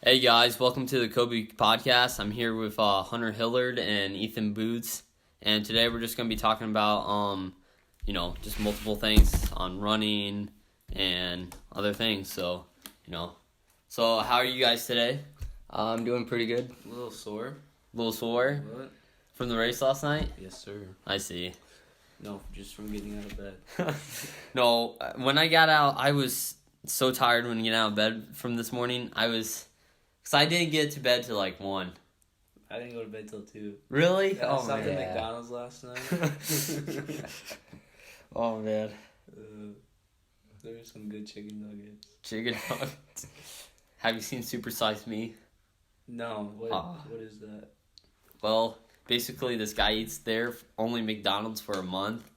Hey guys, welcome to the Kobe podcast. I'm here with Hunter Hillard and Ethan Boots, and today we're just gonna be talking about just multiple things on running and other things. So how are you guys today? I'm doing pretty good. A little sore. A little sore What? from the race last night. Yes, sir. I see. No, just from getting out of bed. No, when I got out, I was so tired when getting out of bed from this morning. Because I didn't get to bed till like 1. I didn't go to bed till 2. Really? I stopped man. at McDonald's last night. Oh man. There were some good chicken nuggets. Chicken nuggets. Have you seen Super Size Me? No, what is that? Well, basically this guy eats there only McDonald's for a month,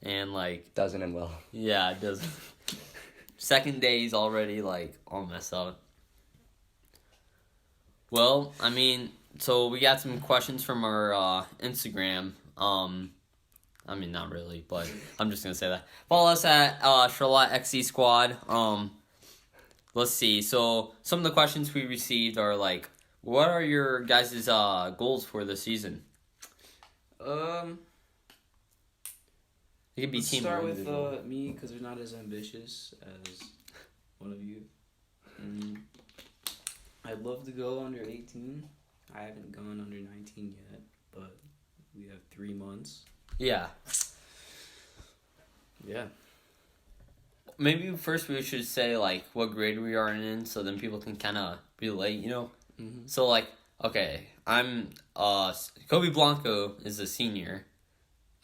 and Doesn't end well. yeah, it doesn't. Second day he's already all messed up. Well, so we got some questions from our Instagram. Not really, but I'm just gonna say that. Follow us at Charlotte XC Squad. Let's see. So some of the questions we received are what are your guys' goals for the season? It could be Let's team start or with individual. me, because we're not as ambitious as one of you. I'd love to go under 18. I haven't gone under 19 yet, but we have 3 months. Yeah. Yeah. Maybe first we should say what grade we are in, so then people can kind of relate, Mm-hmm. So okay, I'm Kobe Blanco is a senior.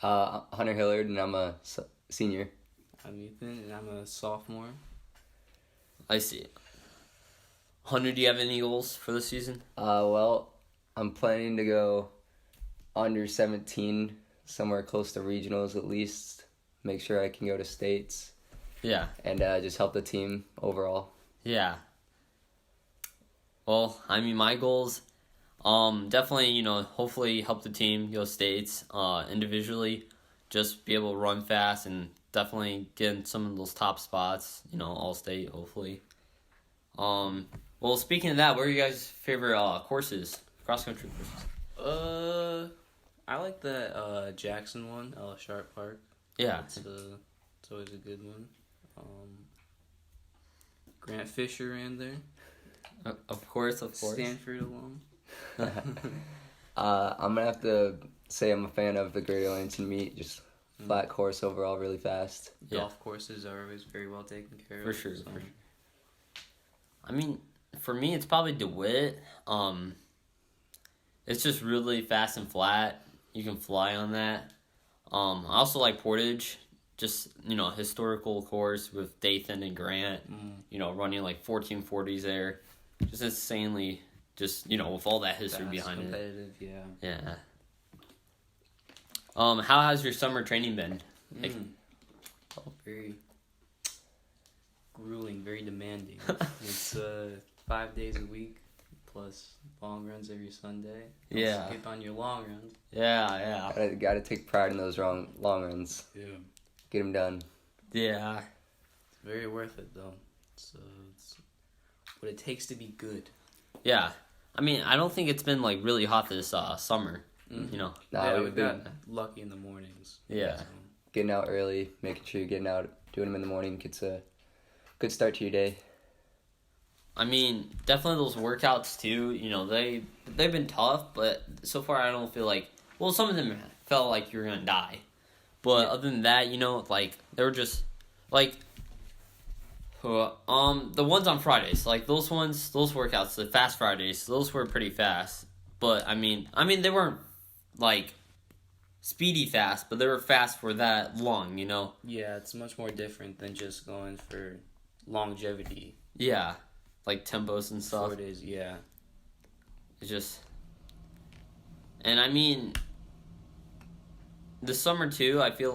Hunter Hillard, and I'm a senior. I'm Ethan, and I'm a sophomore. I see. Hunter, do you have any goals for the season? Well, I'm planning to go under 17, somewhere close to regionals at least. Make sure I can go to states. Yeah. And just help the team overall. Yeah. Well, my goals, definitely, hopefully help the team go states, individually, just be able to run fast and definitely get in some of those top spots, all state, hopefully. Well, speaking of that, what are you guys' favorite courses, cross-country courses? I like that Jackson one, Sharp Park. Yeah. It's always a good one. Grant Fisher ran there. Of course. Stanford alum. I'm going to have to say I'm a fan of the Great Atlantic meet, just flat course overall, really fast. Yeah. Golf courses are always very well taken care of. For sure. For me, it's probably DeWitt. It's just really fast and flat. You can fly on that. I also like Portage. Just, historical course with Dathan and Grant. Running 1440s there. Just insanely, with all that history Fast, behind competitive, it. yeah. Yeah. How has your summer training been? Very grueling, very demanding. It's 5 days a week, plus long runs every Sunday. Don't skip on your long runs. Yeah. Got to take pride in those long runs. Yeah. Get them done. Yeah. It's very worth it, though. It's what it takes to be good. Yeah. I don't think it's been really hot this summer. Nah, we got lucky in the mornings. Yeah. So. Getting out early, making sure you're getting out, doing them in the morning gets a good start to your day. Definitely those workouts too, they've been tough, but so far I don't feel some of them felt like you were going to die. But other than that, they were just, the ones on Fridays, those workouts, the fast Fridays, those were pretty fast. But, they weren't, speedy fast, but they were fast for that long, Yeah, it's much more different than just going for longevity. Yeah, tempos and stuff. 4 days, yeah. It's just, and the summer too, I feel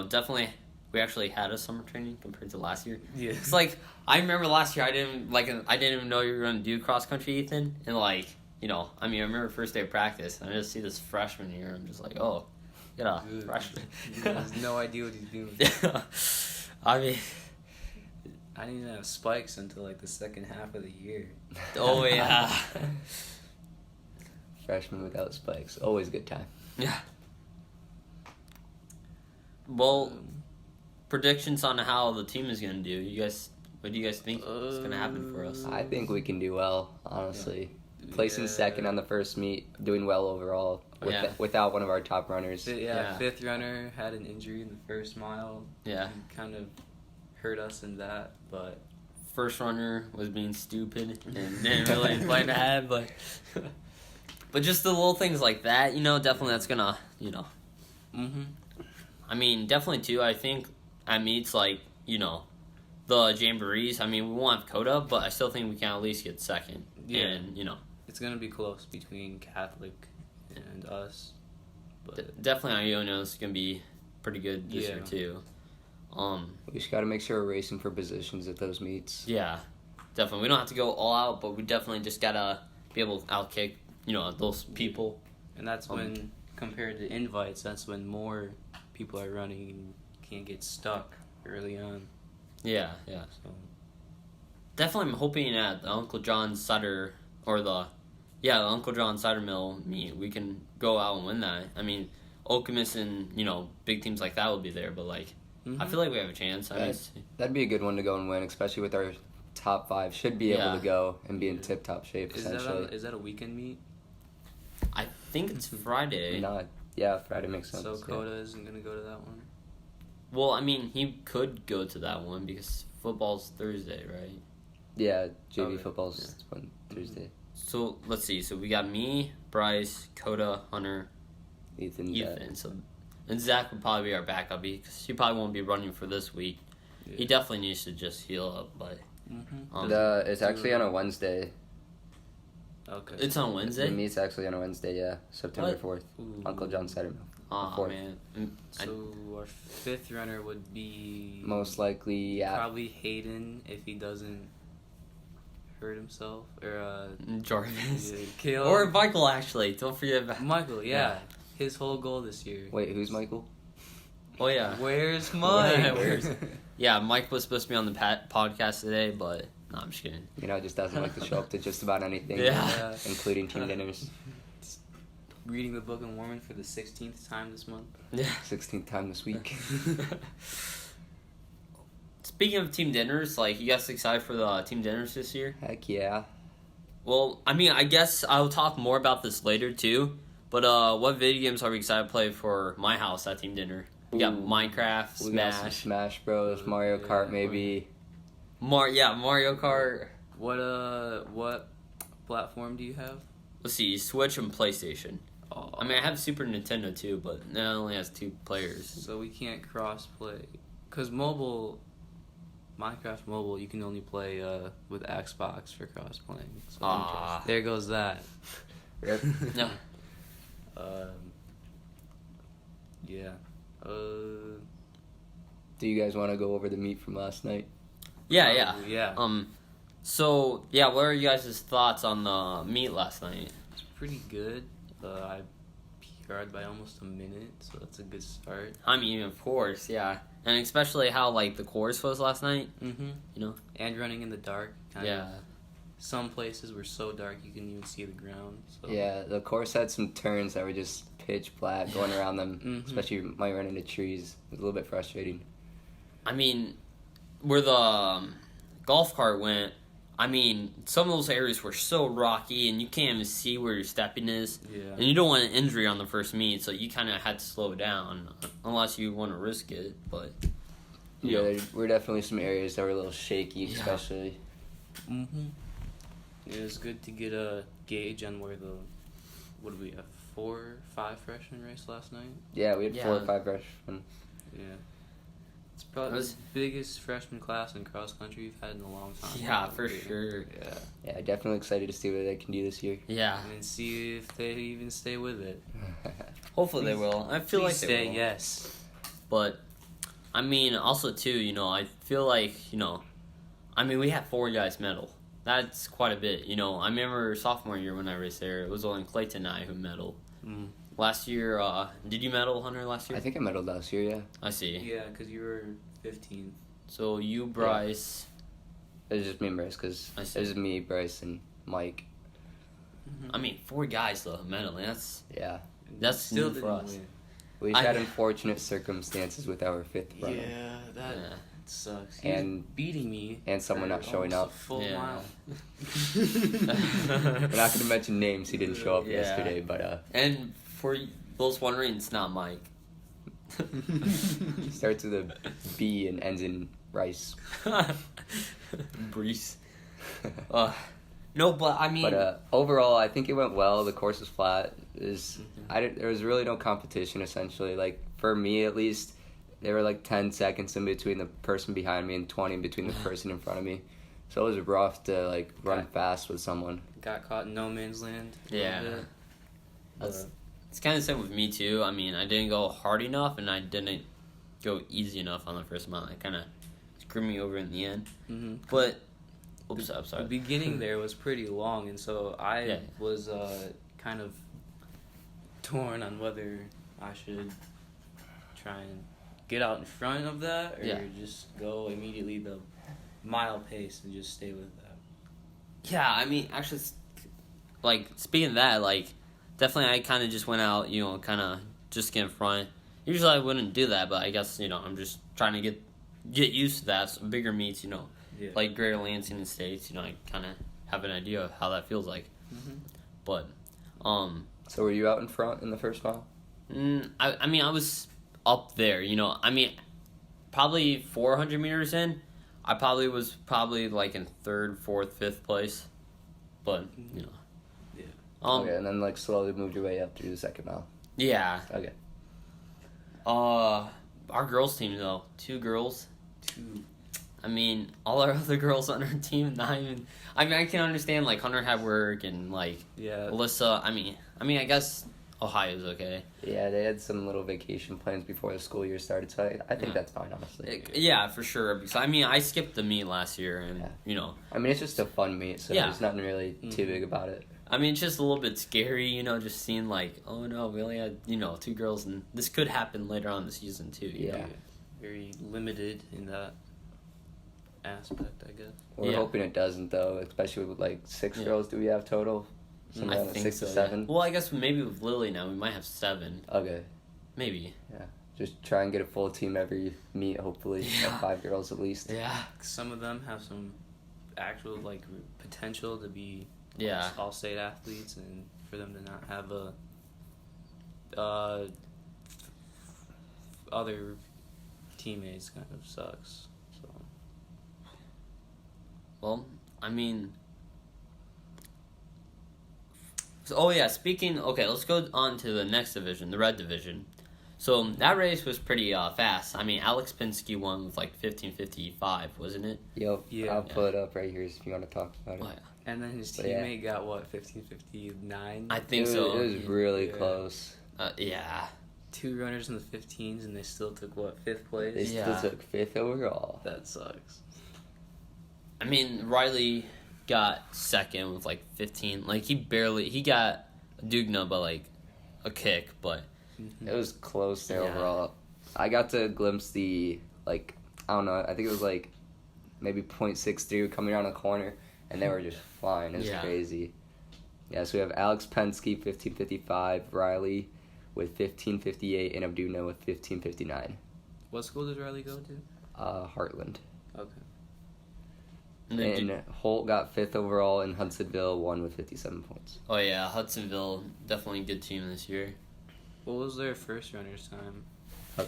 definitely we actually had a summer training compared to last year. Yeah. It's I remember last year I didn't even know you were going to do cross country, Ethan, and I remember first day of practice, and I just see this freshman here, I'm just oh, get a freshman. He has no idea what he's doing. I didn't have spikes until like the second half of the year. Oh yeah. Freshman without spikes, always a good time. Yeah. Well, predictions on how the team is gonna do. You guys, what do you guys think is gonna happen for us? I think we can do well, honestly. Placing second on the first meet, doing well overall without one of our top runners. Fifth runner had an injury in the first mile. Yeah. He kind of hurt us in that, but First runner was being stupid and didn't really plan ahead, but just the little things like that, definitely that's gonna, I mean, definitely too. I think at meets like the jamborees. I mean, we won't have Coda, but I still think we can at least get second. Yeah. And it's gonna be close between Catholic and us. But definitely Iona is gonna be pretty good this year too. We just got to make sure we're racing for positions at those meets. Yeah, definitely. We don't have to go all out, but we definitely just gotta be able to outkick those people. And that's when, compared to invites, that's when more people are running and can't get stuck early on. Yeah. So Definitely, I'm hoping at the Uncle John cider the Uncle John cider mill meet we can go out and win that. I mean, Okemos and big teams like that will be there, but like I feel like we have a chance. That'd be a good one to go and win, especially with our top 5. Should be able to go and be in tip-top shape. Essentially, is that a weekend meet? I think it's Friday. Friday makes sense. So Coda isn't gonna go to that one. Well, I mean, he could go to that one because football's Thursday, right? Yeah, JV football's on Thursday. So let's see. So we got me, Bryce, Coda, Hunter, Ethan. So and Zach would probably be our backup because he probably won't be running for this week. Yeah. He definitely needs to just heal up, but it's actually on a Wednesday. Okay. It's on Wednesday? The meet's actually on a Wednesday, September 4th. Ooh. Uncle John Cider Mill. Oh, man. So our fifth runner would be most likely, probably Hayden if he doesn't hurt himself, or Jarvis. Caleb. Or Michael, actually. Don't forget about Michael. Yeah. His whole goal this year. Wait, who's Michael? Oh, yeah. Where's Mike? Yeah, Mike was supposed to be on the podcast today, but no, I'm just kidding. Just doesn't like to show up to just about anything. Yeah. Including team dinners. Reading the Book of Mormon for the 16th time this month. Yeah. 16th time this week. Speaking of team dinners, like, you guys excited for the team dinners this year? Heck yeah. Well, I mean, I guess I'll talk more about this later, too. But what video games are we excited to play for my house at team dinner? We got Minecraft, We got some Smash Bros, Mario Kart maybe. Mario Kart. What platform do you have? Let's see, Switch and PlayStation. Oh. I mean, I have Super Nintendo too, but that only has 2 players. So we can't cross-play. Because Minecraft Mobile, you can only play with Xbox for cross-playing. So there goes that. Rip. No. Yeah. Do you guys want to go over the meet from last night? Yeah. So, what are you guys' thoughts on the meet last night? it's pretty good. I PR'd by almost a minute, so that's a good start. I mean, of course, yeah. And especially how, like, the course was last night, Mm-hmm. And running in the dark. Kind of. Some places were so dark you couldn't even see the ground. So. Yeah, the course had some turns that were just pitch black going around them, especially you might run into trees. It was a little bit frustrating. I mean, where the golf cart went, I mean, some of those areas were so rocky and you can't even see where your stepping is. Yeah. And you don't want an injury on the first meet, so you kind of had to slow down unless you want to risk it. But Yeah, there were definitely some areas that were a little shaky, especially. It was good to get a gauge on where what did we have, 4 or 5 freshmen raced last night? Yeah, we had 4 or 5 freshmen. Yeah. It's probably the biggest freshman class in cross country we've had in a long time. Yeah, for sure. Yeah, definitely excited to see what they can do this year. Yeah. And see if they even stay with it. Hopefully they will. I feel like they will. Yes. But, I mean, also too, I feel like, I mean, we had 4 guys medal. That's quite a bit, I remember sophomore year when I raced there, it was only Clayton and I who medaled. Last year, did you medal, Hunter, last year? I think I medaled last year, yeah. I see. Yeah, because you were 15th. So you, Bryce, It was just me and Bryce, because it was me, Bryce, and Mike. I mean, 4 guys though, mentally. That's still new for us. Win. We had unfortunate circumstances with our 5th runner. Yeah, that sucks. He And was beating me. and someone not showing up. A full mile. We're not going to mention names. He didn't show up yesterday, but And for those wondering, it's not Mike. he starts with a B and ends in Rice. Brees. No, but I mean. But overall, I think it went well. The course was flat. There was really no competition, essentially. Like, for me, at least, there were like 10 seconds in between the person behind me and 20 in between the person in front of me. So it was rough to, like, run fast with someone. Got caught in no man's land. Yeah. It's kind of the same with me, too. I mean, I didn't go hard enough, and I didn't go easy enough on the first mile. It kind of screwed me over in the end. Mm-hmm. But, oops, I'm sorry. The beginning there was pretty long, and so I was kind of torn on whether I should try and get out in front of that or just go immediately the mile pace and just stay with that. Yeah, I mean, actually, like, speaking of that, like, definitely I kind of just went out, kind of just get in front. Usually I wouldn't do that, but I guess, I'm just trying to get used to that. So bigger meets, like Greater Lansing and States, I kind of have an idea of how that feels like. Mm-hmm. But, So were you out in front in the first mile? I mean, I was up there, I mean, probably 400 meters in, I was like in 3rd, 4th, 5th place. But, Yeah. Okay, and then, like, slowly moved your way up through the second mile. Yeah. Okay. Our girls team, though. 2 girls. 2. I mean, all our other girls on our team, not even... I mean, I can understand, like, Hunter had work and, like, Alyssa. I mean, I guess Ohio's okay. Yeah, they had some little vacation plans before the school year started, so I think that's fine, honestly. Yeah, for sure. So, I mean, I skipped the meet last year, and, I mean, it's just a fun meet, so there's nothing really too big about it. I mean, it's just a little bit scary, just seeing, like, oh, no, we only had, 2 girls, and this could happen later on in the season, too. You know? Very limited in that aspect, I guess. We're hoping it doesn't, though, especially with, like, 6 girls do we have total? I think 6 so, to 7? Well, I guess maybe with Lily now, we might have 7. Okay. Maybe. Yeah. Just try and get a full team every meet, hopefully. Yeah. 5 girls at least. Yeah. Some of them have some actual, like, potential to be all-state athletes, and for them to not have other teammates kind of sucks. So. Well, I mean... speaking... Okay, let's go on to the next division, the red division. So, that race was pretty fast. I mean, Alex Pinsky won with, like, 15:55, wasn't it? Yep. Yeah. I'll pull it up right here if you want to talk about it. Oh, yeah. And then his teammate got, 15:59? I think so. It was really close. 2 runners in the 15s, and they still took, 5th place? They still took 5th overall. That sucks. I mean, Riley got 2nd with, 15. Like, he got a Dugna, but, a kick, but... It was close there overall. I got to glimpse the, I don't know, I think it was, maybe 0.63 coming around a corner, and they were just flying. It was crazy. Yeah, so we have Alex Penske, 15:55, Riley with 15:58, and Abduna with 15:59. What school does Riley go to? Heartland. Okay. And Holt got 5th overall, and Hudsonville won with 57 points. Oh, yeah, Hudsonville, definitely a good team this year. What was their first runner's time?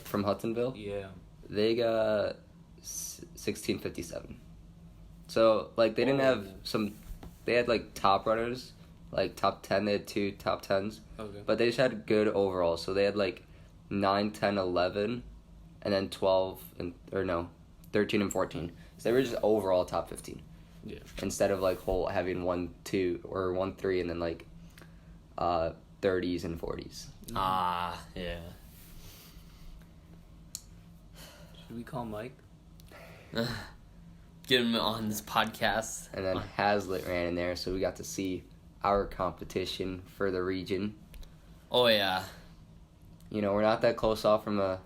From Hudsonville? Yeah. They got 16:57. So, they didn't have they had, top runners, top 10, they had 2 top 10s. Okay. But they just had good overall, so they had, 9, 10, 11, and then 13 and 14. So they were just overall top 15. Yeah. Instead of, Holt having 1, 2, or 1, 3, and then, 30s and 40s. Yeah. Should we call Mike? Get him on this podcast. And then Hazlitt ran in there, so we got to see our competition for the region. Oh, yeah. We're not that close off from the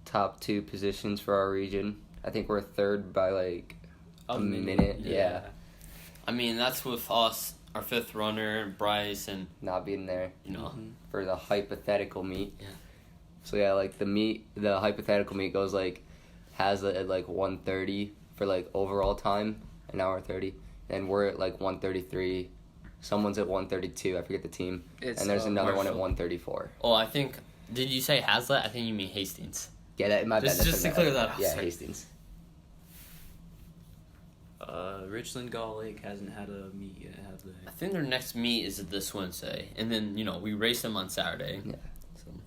top 2 positions for our region. I think we're 3rd by, a minute. Yeah. I mean, that's with us, our fifth runner, Bryce, and not being there. For the hypothetical meet. Yeah. So yeah, like the hypothetical meet goes like Hazlitt at like 1:30 for like overall time, an hour 30, and we're at like 1:33. Someone's at 1:32. I forget the team. And there's another one at 1:34. Oh, I think. Did you say Hazlitt? I think you mean Hastings. Yeah, my bad. Just to clear that up. Yeah, Hastings. Richland Gull Lake hasn't had a meet yet, have they? I think their next meet is this Wednesday, and then we race them on Saturday. Yeah.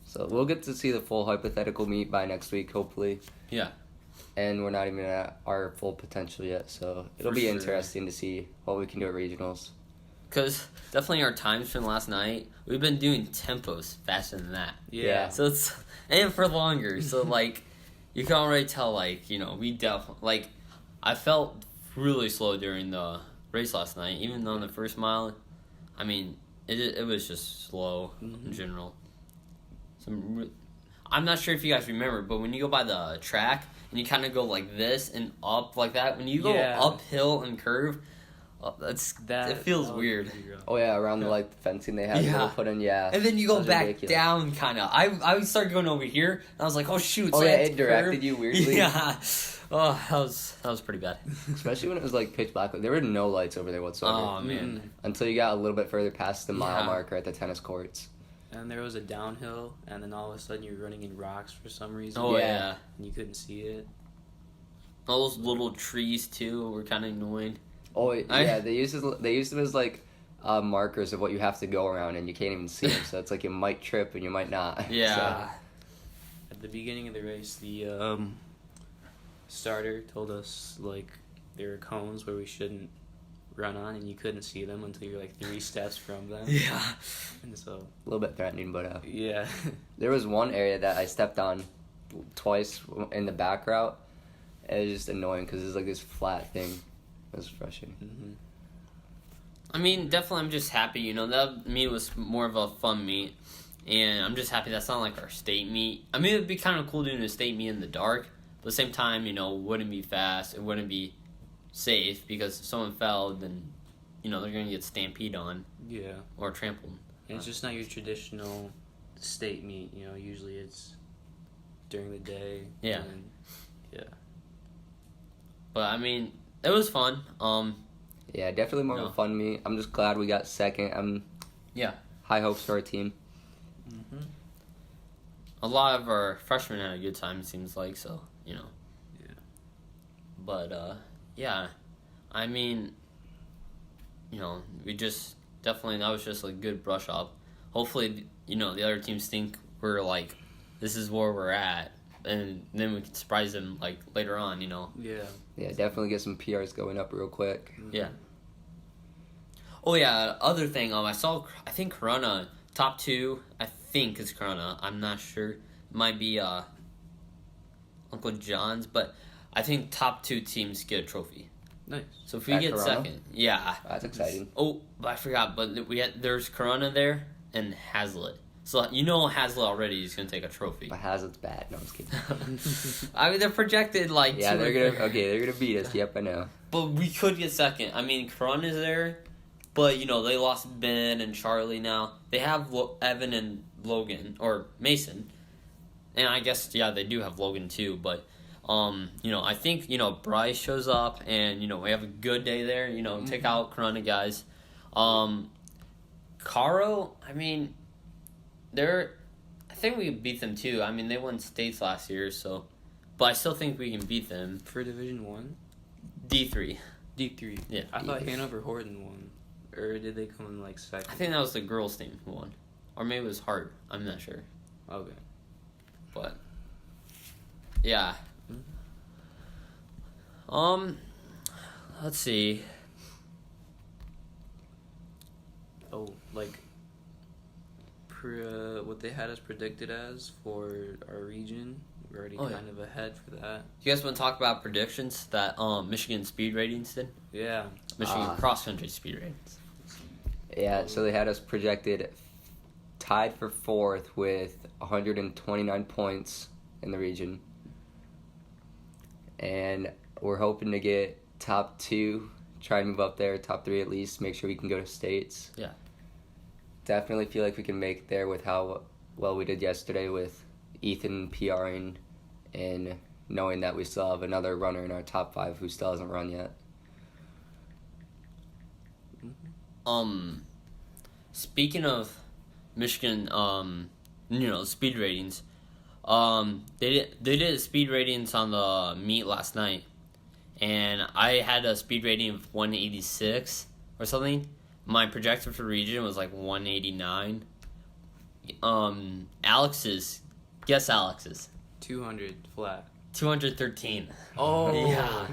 So we'll get to see the full hypothetical meet by next week, hopefully. Yeah. And we're not even at our full potential yet, so it'll be interesting to see what we can do at regionals. Because definitely our times from last night, we've been doing tempos faster than that. Yeah. So and for longer. So, you can already tell, we definitely, I felt really slow during the race last night, even though in the first mile, I mean, it was just slow in general. I'm not sure if you guys remember, but when you go by the track and you kind of go like this and up like that, when you go uphill and curve, it feels weird. Oh yeah, around the fencing they had put in, And then you go back down, kind of. I started going over here, and I was like, oh shoot! Oh yeah, it directed you weirdly. Yeah. Oh, that was pretty bad. Especially when it was pitch black. There were no lights over there whatsoever. Oh man! Until you got a little bit further past the mile marker at the tennis courts. And there was a downhill, and then all of a sudden you're running in rocks for some reason. Oh yeah. And you couldn't see it. All those little trees too were kind of annoying. Oh yeah, they used them as markers of what you have to go around, and you can't even see them. So it's you might trip and you might not. Yeah. So. At the beginning of the race, the starter told us there were cones where we shouldn't run on, and you couldn't see them until you're 3 steps from them. Yeah. And so a little bit threatening, but yeah. There was one area that I stepped on twice in the back route. It was just annoying because it's this flat thing. It was frustrating. Mm-hmm. I mean, definitely, I'm just happy. That meet was more of a fun meet, and I'm just happy that's not our state meet. I mean, it'd be kind of cool doing a state meet in the dark, but at the same time, it wouldn't be fast. It wouldn't be safe because if someone fell, then they're gonna get stampeded on. Yeah. Or trampled. And it's just not your traditional state meet. Usually it's during the day. Yeah. Yeah. But I mean, it was fun. Yeah, definitely more of a fun meet. I'm just glad we got second. High hopes for our team. Mm-hmm. A lot of our freshmen had a good time. It seems like so. Yeah. But yeah, I mean, we just definitely that was just a good brush up. Hopefully, the other teams think we're this is where we're at, and then we can surprise them later on. Yeah. Yeah, definitely get some PRs going up real quick. Yeah. Oh yeah, other thing. I think Corona top 2. I think it's Corona. I'm not sure. It might be Uncle John's, but I think top 2 teams get a trophy. Nice. So if we get Corona? Second, yeah, that's exciting. Oh, but I forgot. But there's Corona there and Hazlitt. So Hazlitt already is gonna take a trophy. But Hazlitt's bad. No, I'm just kidding. I mean, they're projected yeah, they're gonna beat us. Yep, I know. But we could get second. I mean, Corona's there, but they lost Ben and Charlie now. They have Evan and Logan or Mason, and I guess they do have Logan too. But I think Bryce shows up, and we have a good day there. Take out Corona guys. Caro, I mean. I think we can beat them too. I mean, they won states last year, but I still think we can beat them. For Division 1? D3. D3. Yeah. I thought Hanover Horton won. Or did they come in second? I think that was the girls' team who won. Or maybe it was Hart. I'm not sure. Okay. But, yeah. Let's see. Oh, what they had us predicted as for our region, we're already kind of ahead for that. You guys want to talk about predictions that Michigan speed ratings did? Yeah. Michigan cross-country speed ratings. Yeah, so they had us projected tied for 4th with 129 points in the region. And we're hoping to get top 2, try and move up there. Top 3 at least. Make sure we can go to states. Yeah. Definitely feel like we can make it there with how well we did yesterday with Ethan PRing and knowing that we still have another runner in our top 5 who still hasn't run yet. Speaking of Michigan, speed ratings, they did speed ratings on the meet last night, and I had a speed rating of 186 or something. My projected for region was like 189. Alex's 200 flat. 213. Oh yeah.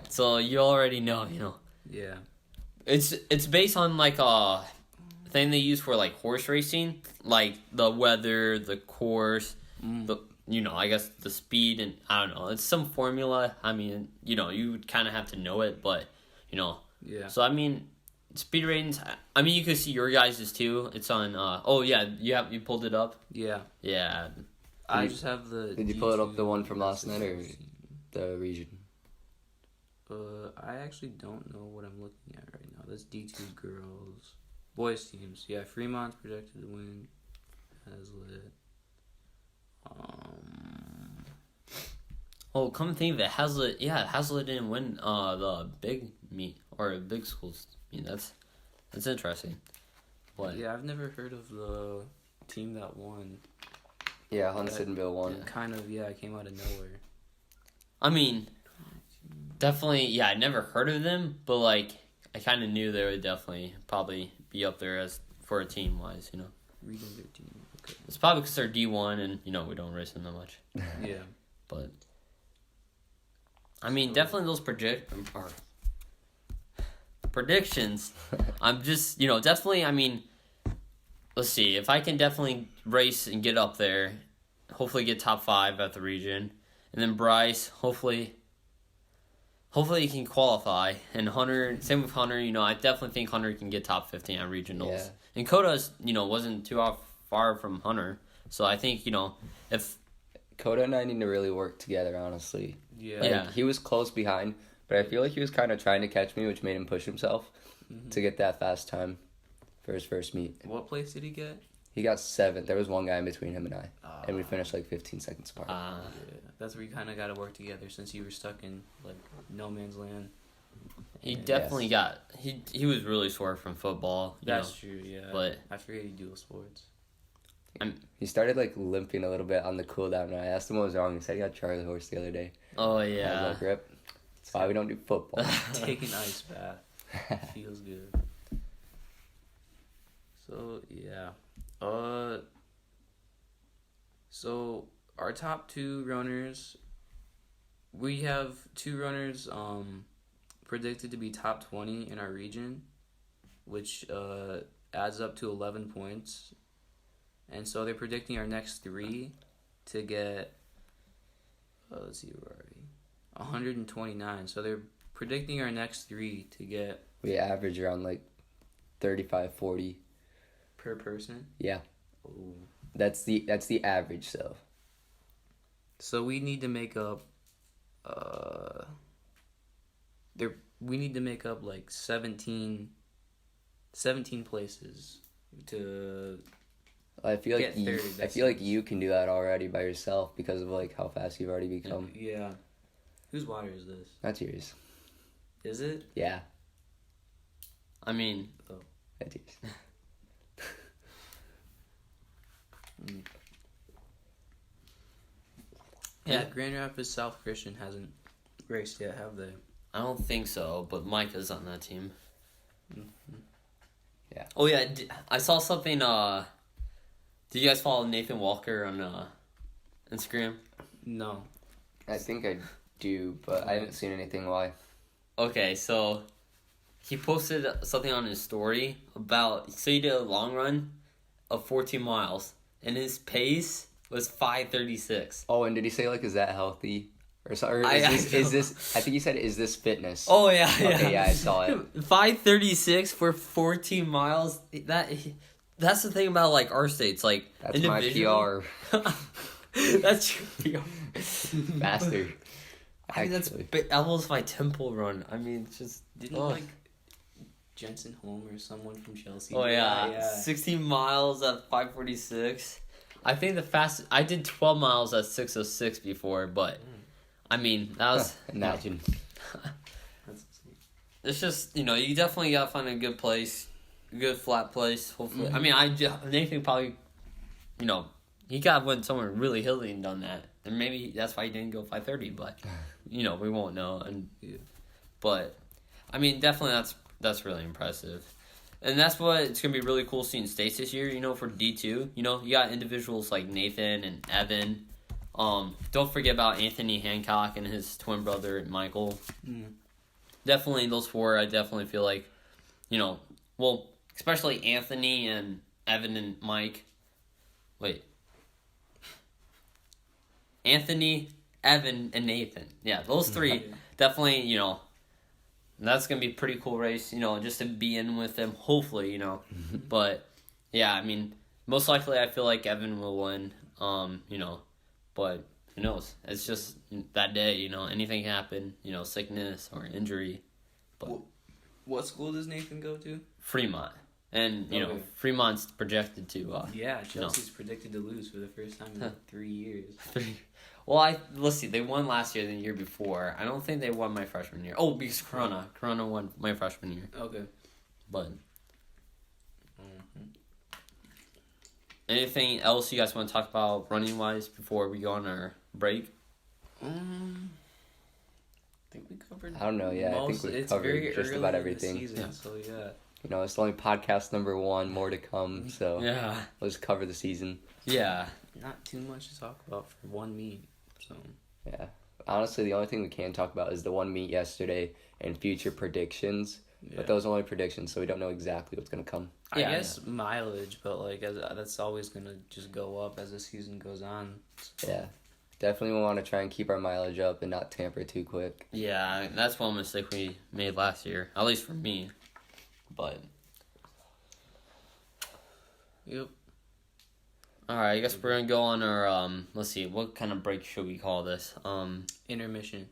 So you already know, Yeah. It's based on like a thing they use for like horse racing, like the weather, the course, the I guess the speed, and I don't know. It's some formula. I mean, you would kind of have to know it, but Yeah. So I mean, speed ratings. I mean, you could see your guys's too. It's on. You pulled it up. Yeah. Yeah. I just have the. Did you pull it up the one from last night or the region? I actually don't know what I'm looking at right now. That's D2 girls, boys teams. Yeah, Fremont's projected to win. Hazlitt. Oh, come think of it, Hazlitt didn't win the big meet or big schools meet. That's interesting. But yeah, I've never heard of the team that won. Yeah, Hunsonville won. Kind of, yeah, it came out of nowhere. I mean, definitely, yeah, I never heard of them, but like I kind of knew they would definitely probably be up there as for a team wise, Region 13. Okay. It's probably because they're D1 and we don't race them that much. Yeah. But I mean, definitely those predictions. I'm just definitely. I mean, let's see if I can definitely race and get up there. Hopefully, get top 5 at the region, and then Bryce. Hopefully he can qualify. And Hunter, same with Hunter. I definitely think Hunter can get top 15 at regionals. Yeah. And Koda's wasn't too far from Hunter, so I think if Koda and I need to really work together, honestly. Yeah. He was close behind, but I feel like he was kind of trying to catch me, which made him push himself to get that fast time for his first meet. What place did he get? He got 7th. There was one guy in between him and I, and we finished like 15 seconds apart. Yeah, that's where you kind of got to work together since you were stuck in like no man's land. He definitely got he was really sore from football. That's true, yeah. But I forget he dual sports. He started like limping a little bit on the cool down, and I asked him what was wrong. He said he got Charlie horse the other day. Oh I yeah. was like, Rip, that's why we don't do football. Take an ice bath. Feels good. So yeah. So our top 2 runners, we have 2 runners predicted to be top 20 in our region, which adds up to 11 points. And so they're predicting our next 3 to get, let's see, where are we? 129. So they're predicting our next 3 to get... We average around like 35, 40. Per person? Yeah. Ooh. That's the average, though. So we need to make up, we need to make up like 17 places to... I feel like get 30, I feel like you can do that already by yourself because of like how fast you've already become. Yeah. Whose water is this? That's yours. Is it? Yeah. I mean, That's yours. Yeah, Grand Rapids South Christian hasn't raced yet, have they? I don't think so, but Micah's on that team. Mm-hmm. Yeah. Oh yeah, I saw something. Did you guys follow Nathan Walker on Instagram? No. I think I do, but I haven't seen anything. Why? Okay, so he posted something on his story about, so he did a long run of 14 miles, and his pace was 5:36. Oh, and did he say like, is that healthy? Or so, or is this? I think he said, "Is this fitness?" Oh yeah, Okay, yeah, I saw it. 5:36 for 14 miles. That's the thing about like our states, like that's my PR. That's your PR. Faster. I mean, that's almost my temple run. I mean, it's just... Didn't, like, Jensen Holm or someone from Chelsea... Oh, yeah. 16 miles at 5:46. I think the fastest... I did 12 miles at 6:06 before, but... I mean, that was... Imagine. It's just, you definitely got to find a good place. A good flat place, hopefully. I mean, Nathan probably... he got went somewhere really hilly and done that. And maybe that's why he didn't go 5:30, but, we won't know. But, I mean, definitely that's really impressive. And that's what it's going to be really cool seeing states this year, for D2. You got individuals like Nathan and Evan. Don't forget about Anthony Hancock and his twin brother, Michael. Definitely those four, I definitely feel like, especially Anthony and Evan and Mike. Wait. Anthony, Evan, and Nathan. Yeah, those three, definitely, that's going to be a pretty cool race, just to be in with them, hopefully, But, yeah, I mean, most likely I feel like Evan will win, but who knows? It's just that day, anything can happen, sickness or injury. But what school does Nathan go to? Fremont. And, Fremont's projected to... Chelsea's predicted to lose for the first time in 3 years. Well, let's see. They won last year and the year before. I don't think they won my freshman year. Oh, because Corona. Corona won my freshman year. Okay. But... Anything else you guys want to talk about running-wise before we go on our break? I think we covered... I don't know, yeah. I think we covered just about everything. Season, so, yeah. It's only podcast number 1, more to come, so yeah, let's cover the season. Yeah. Not too much to talk about for one meet, so... Yeah. Honestly, the only thing we can talk about is the one meet yesterday and future predictions. Yeah. But those are only predictions, so we don't know exactly what's going to come. I guess mileage, but, that's always going to just go up as the season goes on. So. Yeah. Definitely want to try and keep our mileage up and not tamper too quick. Yeah, that's one mistake we made last year, at least for me. But... Yep. Alright, I guess we're going to go on our, let's see, what kind of break should we call this? Intermission.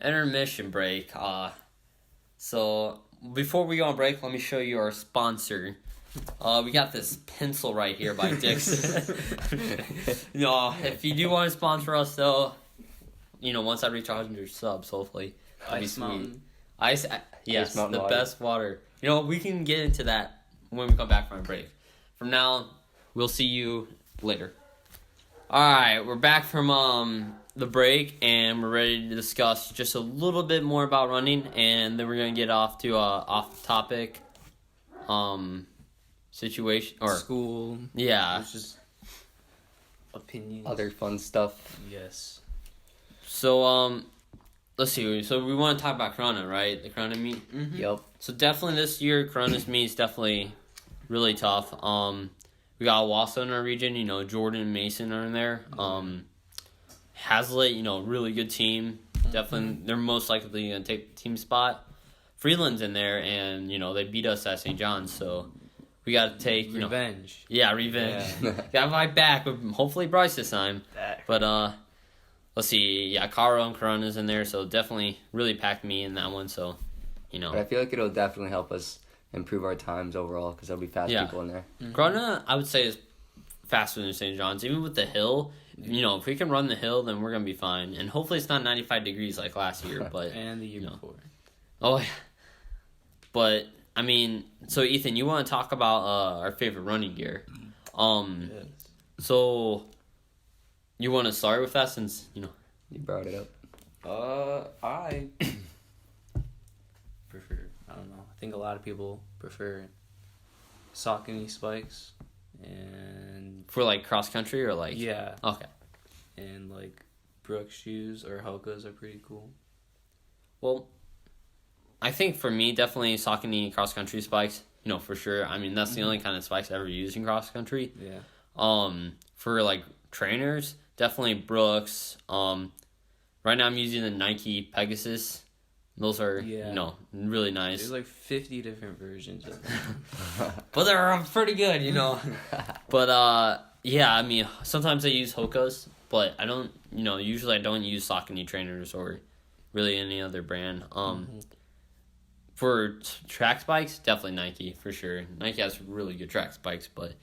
Intermission break. So, before we go on break, let me show you our sponsor. We got this pencil right here by Dixon. If you do want to sponsor us, though, once I reach 100 subs, hopefully, that'll be sweet. Mountain. Yes, the water. Best water. We can get into that when we come back from a break. From now, we'll see you later. Alright, we're back from the break, and we're ready to discuss just a little bit more about running, and then we're going to get off to off-topic situation. Or school. Yeah. It's just opinions. Other fun stuff. Yes. So, let's see. So we want to talk about Corona, right? The Corona meet? Mm-hmm. Yep. So definitely this year, Corona's meet is definitely really tough. We got Wassa in our region. Jordan and Mason are in there. Hazlitt, really good team. Definitely, they're most likely going to take the team spot. Freeland's in there, and, they beat us at St. John's, so we got to take, revenge. Yeah, revenge. Yeah. Got to fight back with hopefully Bryce this time. But, let's see. Yeah, Caro and Corona's in there, so definitely really packed me in that one, so, But I feel like it'll definitely help us improve our times overall, because there'll be fast people in there. Mm-hmm. Corona, I would say, is faster than St. John's. Even with the hill, if we can run the hill, then we're going to be fine. And hopefully it's not 95 degrees like last year. But and the year before. Oh, yeah. But, I mean, so Ethan, you want to talk about our favorite running gear. Yes. So, you want to start with that since, You brought it up. I prefer, I don't know, I think a lot of people prefer Saucony spikes and... For, cross country or, Yeah. Okay. And, Brooks shoes or Hoka's are pretty cool. Well, I think for me, definitely Saucony cross country spikes, for sure. I mean, that's the only kind of spikes I ever used in cross country. Yeah. For, trainers, definitely Brooks. Right now I'm using the Nike Pegasus. Those are, really nice. There's 50 different versions of them. But they're pretty good, But, yeah, I mean, sometimes I use Hoka's, but I don't, usually I don't use Saucony trainers or, really any other brand. For track spikes, definitely Nike for sure. Nike has really good track spikes, but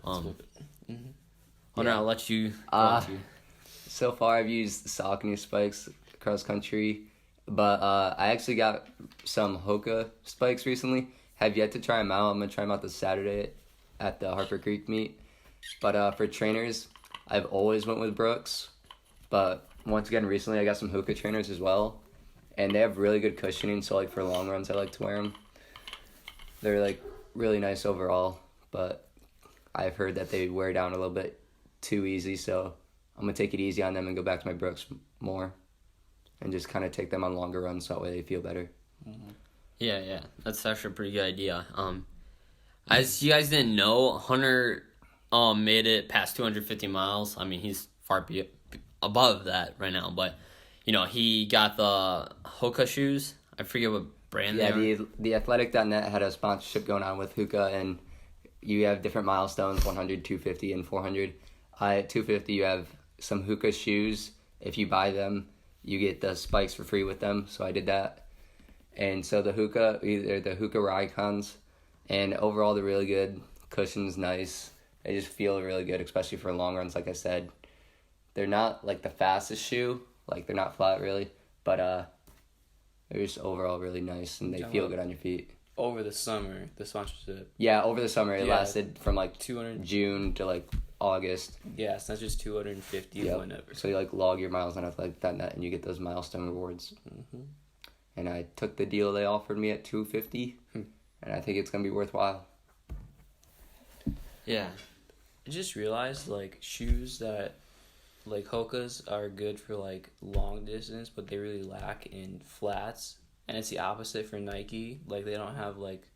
Hunter, I'll let you. So far, I've used Saucony spikes cross country, but I actually got some Hoka spikes recently. Have yet to try them out. I'm gonna try them out this Saturday at the Harper Creek meet. But for trainers, I've always went with Brooks. But once again, recently I got some Hoka trainers as well, and they have really good cushioning. So like for long runs, I like to wear them. They're like really nice overall, but I've heard that they wear down a little bit too easy. So I'm gonna take it easy on them and go back to my Brooks more, and just kind of take them on longer runs so that way they feel better. Yeah, that's actually a pretty good idea. As you guys didn't know, Hunter made it past 250 miles. I mean, he's far above that right now, but he got the Hoka shoes. I forget what brand they are. The athletic.net had a sponsorship going on with Hoka, and you have different milestones, 100, 250, and 400. At 250, you have some Hoka shoes. If you buy them, you get the spikes for free with them, so I did that. And so the Hoka Rycons, and overall they're really good. Cushion's nice. They just feel really good, especially for long runs, like I said. They're not like the fastest shoe, like they're not flat really, but they're just overall really nice, and they feel good on your feet. Over the summer, the sponsorship. Yeah, over the summer. It lasted from like 200 June to like August. Yeah, it's not just 250 whenever. So you like log your miles on athletic.net and you get those milestone rewards. And I took the deal they offered me at 250, and I think it's gonna be worthwhile. Yeah, I just realized like shoes that like Hokas are good for like long distance, but they really lack in flats, and it's the opposite for Nike. Like they don't have like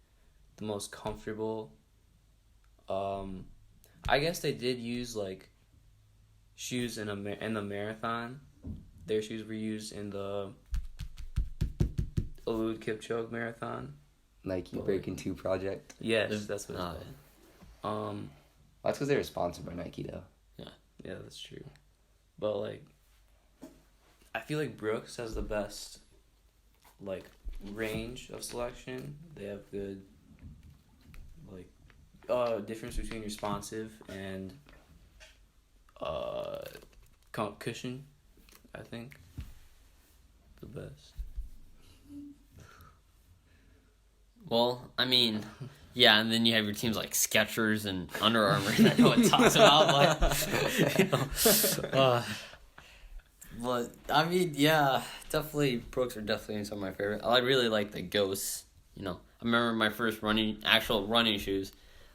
the most comfortable. I guess they did use like shoes in the marathon. Their shoes were used in the Elude Kipchoge marathon. Nike Breaking 2 project. Yes, that's what it's called. That's because they were sponsored by Nike though. Yeah, that's true. But like, I feel like Brooks has the best like range of selection. They have good like difference between responsive and cushion. I think the best. Well, I mean, yeah, and then you have your teams like Skechers and Under Armour that no one talks about, but I mean, yeah, definitely Brooks are definitely some of my favorite. I really like the Ghosts. I remember my first actual running shoes.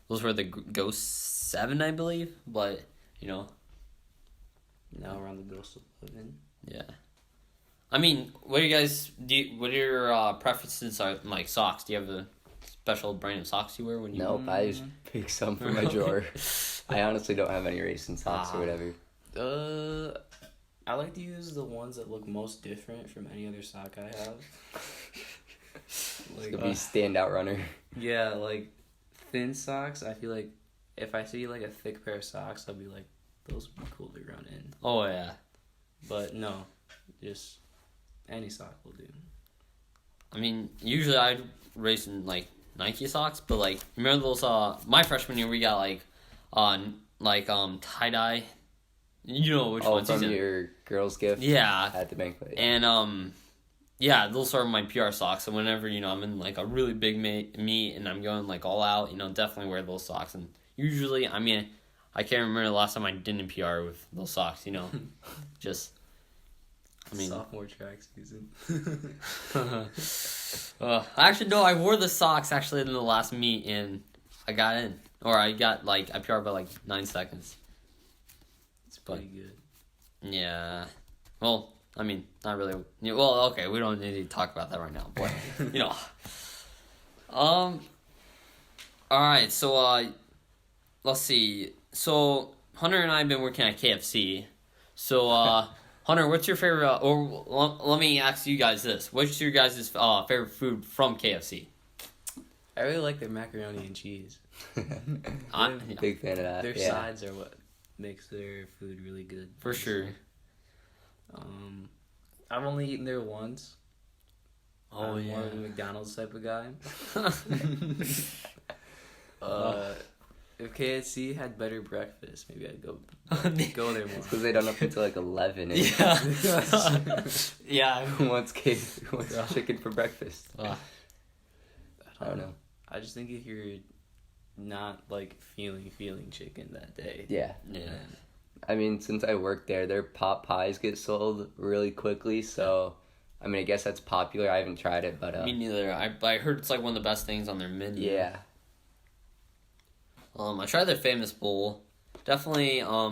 Those were the Ghost 7, I believe, but now we're on the Ghost 11. Yeah. I mean, what are your preferences are like socks? Do you have a special brand of socks you wear when you? Nope, I just pick some from my drawer. I honestly don't have any racing socks or whatever. I like to use the ones that look most different from any other sock I have. Like be standout runner. Yeah, like thin socks. I feel like if I see like a thick pair of socks, I'll be like, those would be cool to run in. Oh yeah, but no, just any sock will do. I mean, usually I'd race in like Nike socks, but like remember those? My freshman year we got like tie dye. You know which ones? Oh, from your girls' gift. Yeah. At the banquet. And yeah, those are my PR socks. So whenever I'm in like a really big meet and I'm going like all out, definitely wear those socks. And usually, I mean, I can't remember the last time I didn't PR with those socks. Just. I mean, sophomore track season. Actually, no. I wore the socks actually in the last meet, and I got in, or I got I PR'd by like 9 seconds. It's pretty good. Yeah. Well, I mean, not really. Well, okay, we don't need to talk about that right now, but All right, so let's see. So Hunter and I have been working at KFC. So Hunter, what's your favorite? Or let me ask you guys this: what's your guys' favorite food from KFC? I really like their macaroni and cheese. Big fan of that. Their sides are what makes their food really good. For sure. I've only eaten there once. Oh, I'm yeah. more of a McDonald's type of guy. If KFC had better breakfast, maybe I'd go there more. Because they don't open until like 11. And Yeah. Yeah. Who wants chicken for breakfast? Uh, I don't know. I just think if you're not like feeling chicken that day. Yeah. Yeah. I mean, since I work there, their pot pies get sold really quickly, so I mean, I guess that's popular. I haven't tried it, but Me neither. I heard it's like one of the best things on their menu. yeah. I tried their famous bowl. Definitely. I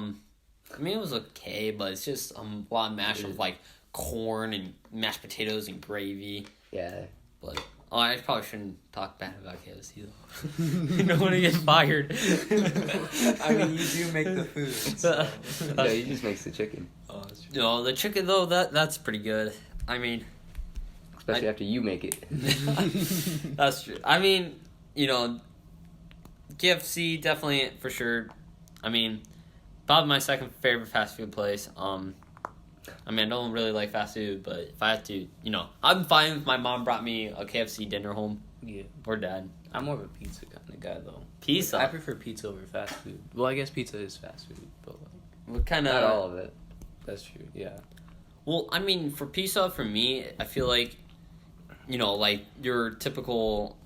mean, it was okay, but it's just a lot of mash of like corn and mashed potatoes and gravy. Yeah. But I probably shouldn't talk bad about KFC though. You don't want to get fired. I mean, you do make the food. So. No, he just makes the chicken. Oh, that's true. No, the chicken though that's pretty good. I mean, Especially after you make it. that's true. I mean, KFC definitely for sure. I mean, probably my second favorite fast food place. I mean, I don't really like fast food, but if I had to, I'm fine if my mom brought me a KFC dinner home. Yeah. Or dad. I'm more of a pizza kind of guy though. Pizza? I prefer pizza over fast food. Well, I guess pizza is fast food, but like, What kind of? Not all of it. that's true. Yeah. Well, I mean, for pizza, for me, I feel like, like your typical,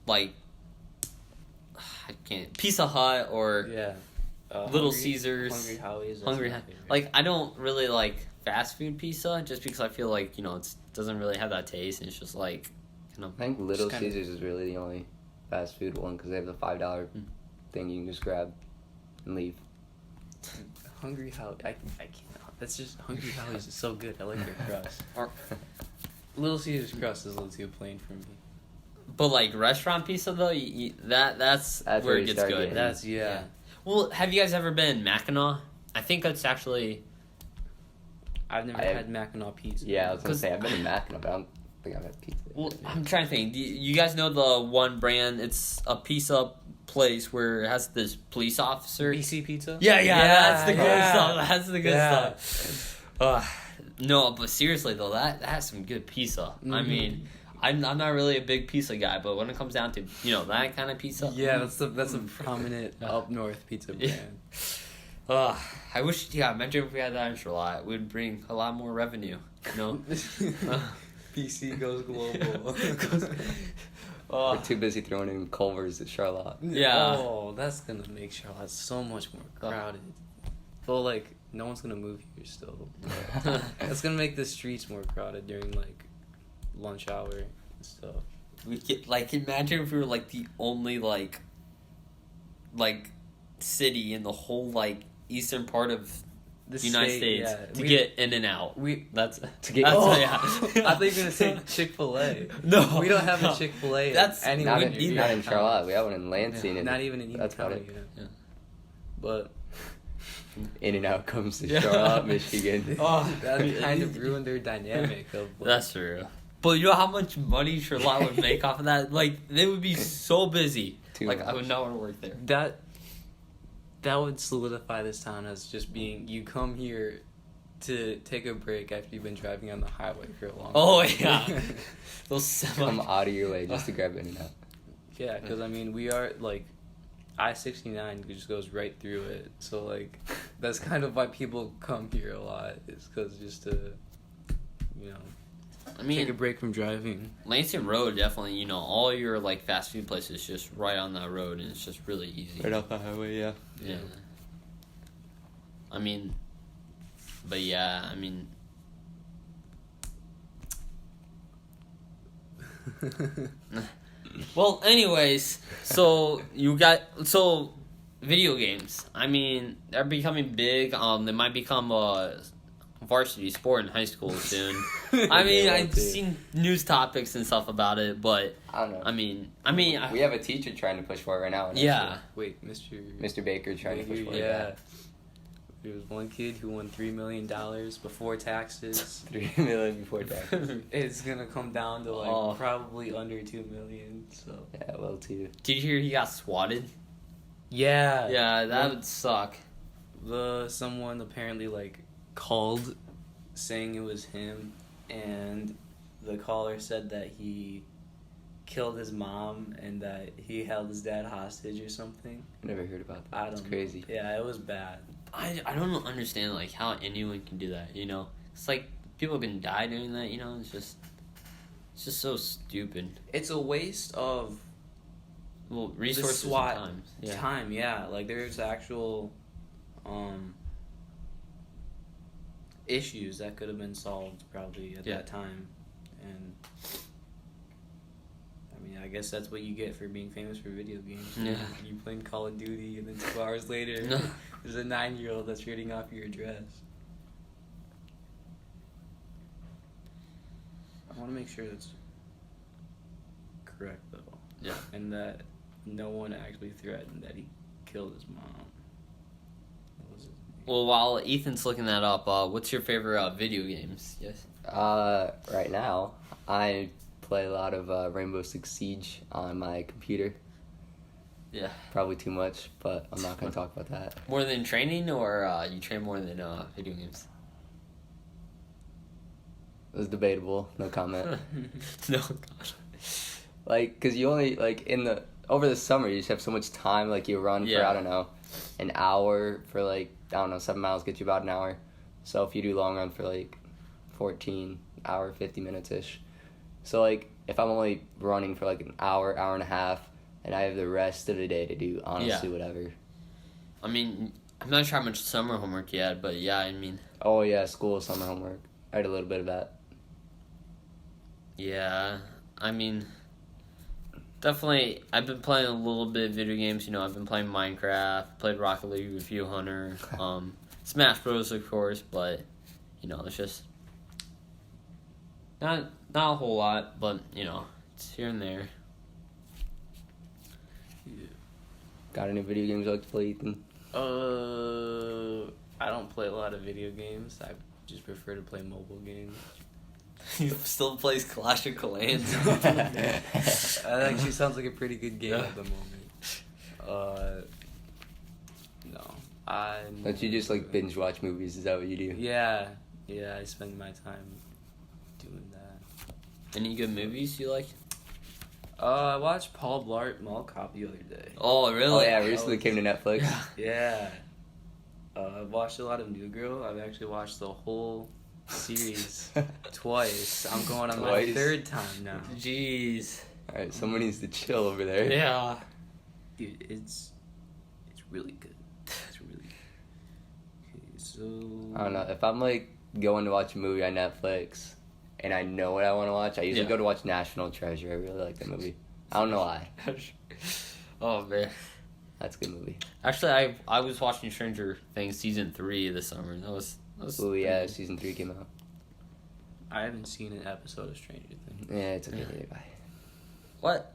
like, I can't, Pizza Hut or Yeah. Little Caesars. Hungry Howie's. that's Hungry my Hut. favorite. Like, I don't really like fast food pizza just because I feel like, it doesn't really have that taste and it's just like, I think Little Just kinda- Caesars is really the only fast food one because they have the $5 thing you can just grab and leave. Hungry Howie. I cannot. That's just Hungry Howie's is so good. I like their crust. Or- Little Caesar's crust is a little too plain for me. But like restaurant pizza though, that's That's where where it you gets start good. getting- That's yeah. Yeah. Well, have you guys ever been in Mackinac? I think that's actually. I've never had Mackinac pizza. Yeah, I was gonna 'Cause- say I've been in Mackinac, but I don't think I've had pizza. Well, I'm trying to think. Do you guys know the one brand? It's a pizza place where it has this police officer. BC Pizza. Yeah, that's the good yeah. stuff. That's the good Yeah. stuff. No, but seriously though, that has some good pizza. I Mhm. mean, I'm not really a big pizza guy, but when it comes down to that kind of pizza, Yeah, that's a prominent up north pizza Yeah. brand. I wish. Yeah, imagine if we had that in Charlotte, it would bring a lot more revenue. BC goes global. We're too busy throwing in Culver's at Charlotte. Yeah. Oh, that's gonna make Charlotte so much more crowded. Well, like no one's gonna move here still. That's gonna make the streets more crowded during like lunch hour and stuff. We get imagine if we were the only city in the whole eastern part of the United States to get in and out. That's To get I thought you were gonna say Chick-fil-A. No, We don't have no. a Chick-fil-A. That's- anywhere Not near in, not in town. Charlotte. We have one in Lansing. and Not even in That's about County. it. Yeah. Yeah. But In and Out comes to Yeah. Charlotte, Michigan. that kind of ruined their dynamic of. That's true. But you know how much money Charlotte would make off of that? They would be so busy. Too I much. would not want to work there. That would solidify this town as just being you come here to take a break after you've been driving on the highway for a long Oh time. yeah, those Come out of your way just to grab In and Out. Yeah, because I mean we are I-69 just goes right through it, so that's kind of why people come here a lot. Is because just to I mean, take a break from driving. Lansing Road definitely. All your fast food places just right on that road, and it's just really easy. Right off the highway, yeah. Yeah. I mean, but yeah, I mean, well, anyways, so video games. I mean, they're becoming big. They might become a varsity sport in high school soon. I mean, I've seen news topics and stuff about it, but I don't know. I mean, We have a teacher trying to push for it right now. yeah. Wait, Mr. Mr. Baker trying to push for it. Yeah. There was one kid who won $3 million before taxes. $3 million before tax. It's gonna come down to Oh. probably under $2 million. So Yeah, well, too. Did you hear he got swatted? yeah, Yeah, that would suck. someone apparently called saying it was him, and the caller said that he killed his mom and that he held his dad hostage or something. I never heard about that. That's crazy. Yeah, it was bad. I don't understand like how anyone can do that. You know, it's like people can die doing that. You know, it's just so stupid. It's a waste of resources and time. Yeah. Time, yeah. Like there's actual issues that could have been solved probably at that time, and I mean, I guess that's what you get for being famous for video games. Yeah. You playing Call of Duty, and then 2 hours later, there's a 9-year-old that's reading off your address. I want to make sure that's correct, though. Yeah. And that no one actually threatened that he killed his mom. Well, while Ethan's looking that up, what's your favorite video games? Yes. Right now, I play a lot of Rainbow Six Siege on my computer. Yeah. Probably too much, but I'm not going to talk about that. More than training, or you train more than video games? It was debatable. No comment. No comment. Like, because you only, like, over the summer, you just have so much time. Like, you run for, I don't know, an hour for, like, 7 miles gets you about an hour. So if you do long run for, like, 14 hour, 50 minutes-ish. So, like, if I'm only running for, like, an hour, hour and a half, and I have the rest of the day to do, honestly, whatever. I mean, I'm not sure how much summer homework you had, but yeah, I mean. Oh, yeah, school, summer homework. I had a little bit of that. Yeah, I mean, definitely, I've been playing a little bit of video games. You know, I've been playing Minecraft, played Rocket League with you, Hunter, Smash Bros, of course, but, you know, it's just not a whole lot, but, you know, it's here and there. Yeah. Got any video games you like to play, Ethan? I don't play a lot of video games. I just prefer to play mobile games. He still plays Clash of Clans. That actually sounds like a pretty good game at the moment. No. Don't you just, like, binge watch movies? Is that what you do? Yeah, I spend my time doing that. Any good movies you like? I watched Paul Blart Mall Cop the other day. Oh, really? Oh, yeah, recently came to Netflix. Yeah. I've watched a lot of New Girl. I've actually watched the whole series twice. I'm going on my 3rd time now. Jeez. Alright, someone needs to chill over there. Yeah. Dude, it's really good. It's really good. Okay, so... I don't know. If I'm, like, going to watch a movie on Netflix and I know what I want to watch, I usually go to watch National Treasure. I really like that movie. I don't know why. Oh, man. That's a good movie. Actually, I was watching Stranger Things Season 3 this summer. That was Oh, yeah, Season 3 came out. I haven't seen an episode of Stranger Things. Yeah, it's okay. Yeah. Bye. What?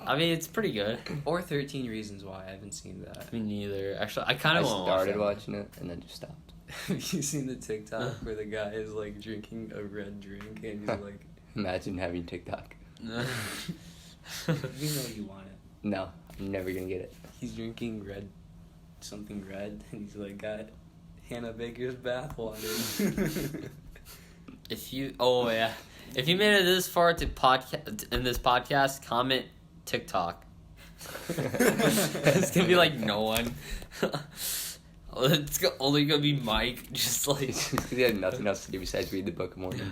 I mean, it's pretty good. Or 13 Reasons Why. I haven't seen that. Me neither. Actually, I kind of started watching it and then just stopped. Have you seen the TikTok where the guy is, like, drinking a red drink and he's like... Imagine having TikTok. You know you want it. No, I'm never gonna get it. He's drinking something red, and he's like got Hannah Baker's bathwater. If you made it this far in this podcast, comment TikTok. It's gonna be like no one. It's only gonna be Mike, just like he had nothing else to do besides read the Book of Mormon.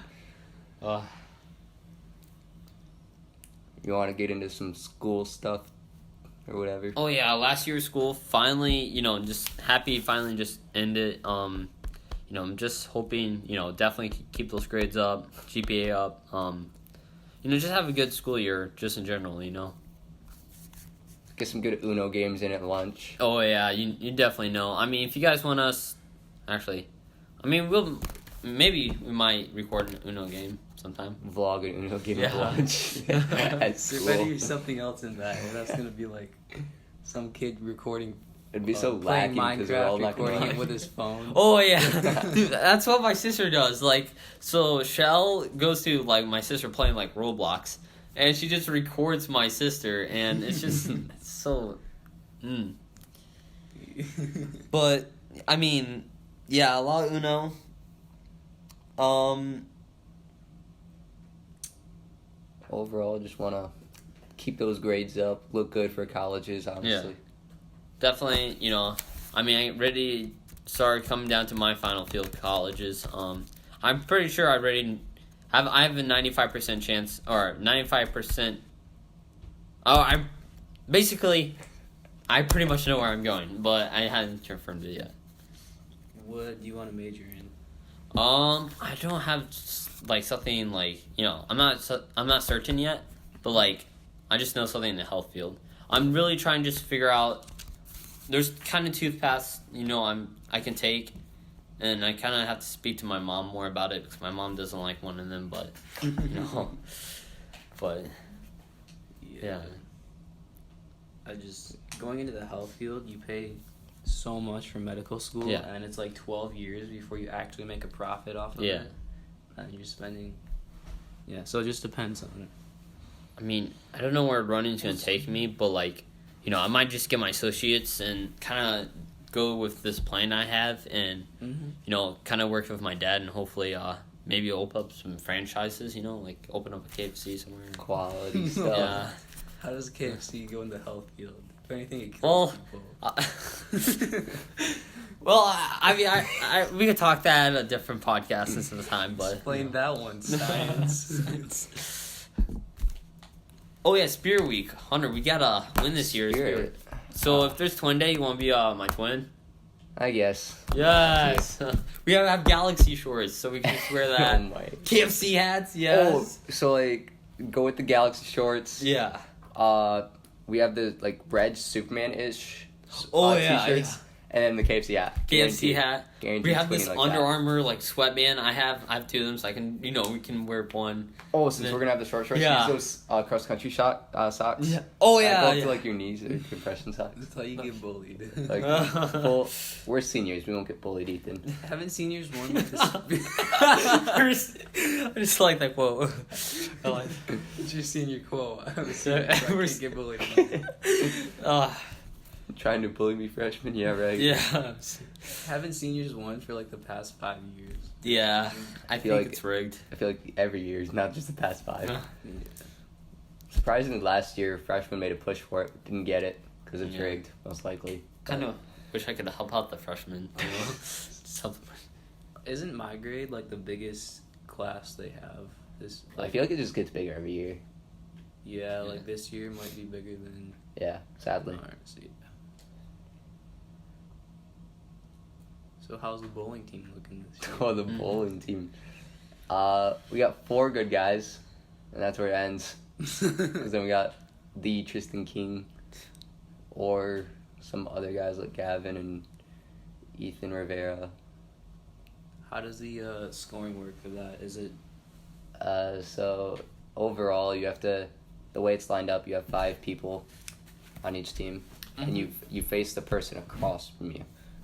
You want to get into some school stuff or whatever? Oh yeah, last year's school finally, you know, just happy finally just ended. You know, I'm just hoping, you know, definitely keep those grades up, GPA up. You know, just have a good school year, just in general, you know. Get some good Uno games in at lunch. Oh yeah, you definitely know. I mean, if you guys want us, actually, I mean, we might record an Uno game sometime. Vlog an Uno game at lunch at school. There better be something else in that. Or that's gonna be like some kid recording. It'd be so playing lacking because we're all Minecraft, not gonna recording it with his phone. Oh yeah, dude, that's what my sister does. Like, so Shell goes to like my sister playing like Roblox, and she just records my sister, and it's just it's so. But I mean, yeah, a lot of Uno. overall, just want to keep those grades up, look good for colleges, honestly. Yeah. Definitely, I already started coming down to my final field colleges. I'm pretty sure I have a 95% chance, or 95%. I pretty much know where I'm going, but I haven't confirmed it yet. What do you want to major in? I don't have something I'm not certain yet, but I just know something in the health field. I'm really trying to just figure out. There's kind of two paths, I can take, and I kind of have to speak to my mom more about it because my mom doesn't like one of them. But but yeah. Going into the health field, you pay so much for medical school, and it's 12 years before you actually make a profit off of it. And you're spending. Yeah, so it just depends on it. I don't know where running's gonna take me, but I might just get my associates and kind of go with this plan I have, and kind of work with my dad, and hopefully maybe open up some franchises. Open up a KFC somewhere. Quality stuff. Yeah. How does KFC go in the health field? If anything, it Well, people. we could talk that at a different podcast since the time, but explain that one, science. Oh yeah, Spirit Week, Hunter. We gotta win this year. Spirit. So if there's twin day, you want to be my twin? I guess. Yes. We have Galaxy shorts, so we can just wear that. KFC hats. Yes. Oh, so go with the Galaxy shorts. Yeah. We have the red Superman-ish. T-shirts. And then the KFC hat. KFC hat. Guaranteed we have this like Under that. Armour sweatband. I have two of them, so I can we can wear one. Oh, since we're gonna have the short shorts, use those cross country socks. Yeah. Oh yeah. Go up to your knees or compression socks. That's how you get bullied. We're seniors. We won't get bullied, Ethan. Haven't seniors won I just like that quote. I like. It's your senior quote. We're get bullied. Trying to bully me freshman? Yeah, right. Yeah. Haven't seniors won for the past 5 years? Yeah. I think it's rigged. I feel like every year is not just the past 5. Yeah. Surprisingly, last year, freshmen made a push for it. Didn't get it because it's rigged, most likely. Kind of wish I could help out the freshmen. Just help them. Isn't my grade the biggest class they have? I feel like it just gets bigger every year. Yeah, this year might be bigger than... Yeah, sadly. So how's the bowling team looking this year? Oh, the bowling team. We got 4 good guys, and that's where it ends. Because then we got the Tristan King, or some other guys like Gavin and Ethan Rivera. How does the scoring work for that? Is it... So overall, you have to... The way it's lined up, you have 5 people on each team, and you face the person across from you,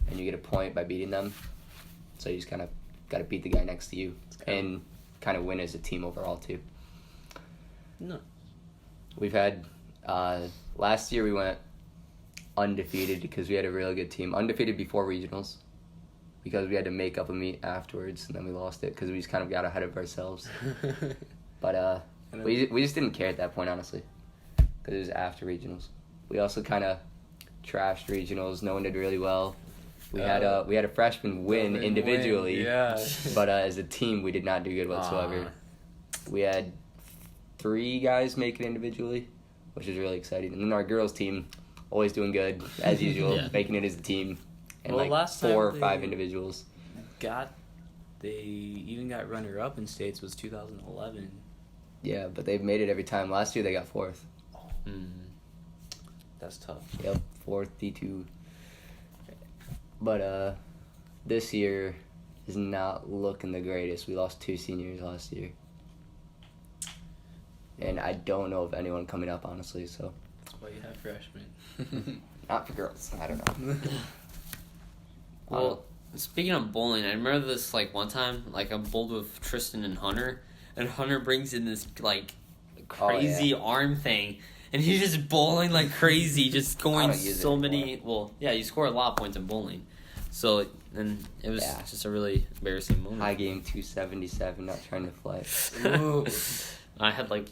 and you get a point by beating them. So you just kind of got to beat the guy next to you, and kind of win as a team overall too. No. We've had last year we went undefeated because we had a really good team. Undefeated before regionals, because we had to make up a meet afterwards, and then we lost it because we just kind of got ahead of ourselves. But we just didn't care at that point, honestly, because it was after regionals. We also kind of trashed regionals. No one did really well. We had a freshman win individually, but as a team, we did not do good whatsoever. We had 3 guys make it individually, which is really exciting. And then our girls team, always doing good, as usual, making it as a team. And last 4 or 5 individuals. They even got runner-up in states was 2011. Yeah, but they've made it every time. Last year they got 4th. That's tough. Yep, 4th D2. But this year is not looking the greatest. We lost 2 seniors last year. And I don't know of anyone coming up, honestly, so. That's why you have freshmen. Not for girls. I don't know. Well, speaking of bowling, I remember this one time, I bowled with Tristan and Hunter brings in this crazy arm thing, and he's just bowling like crazy, just going so many. Well, yeah, you score a lot of points in bowling, so then it was just a really embarrassing moment. High game 277, not trying to flex. I had like,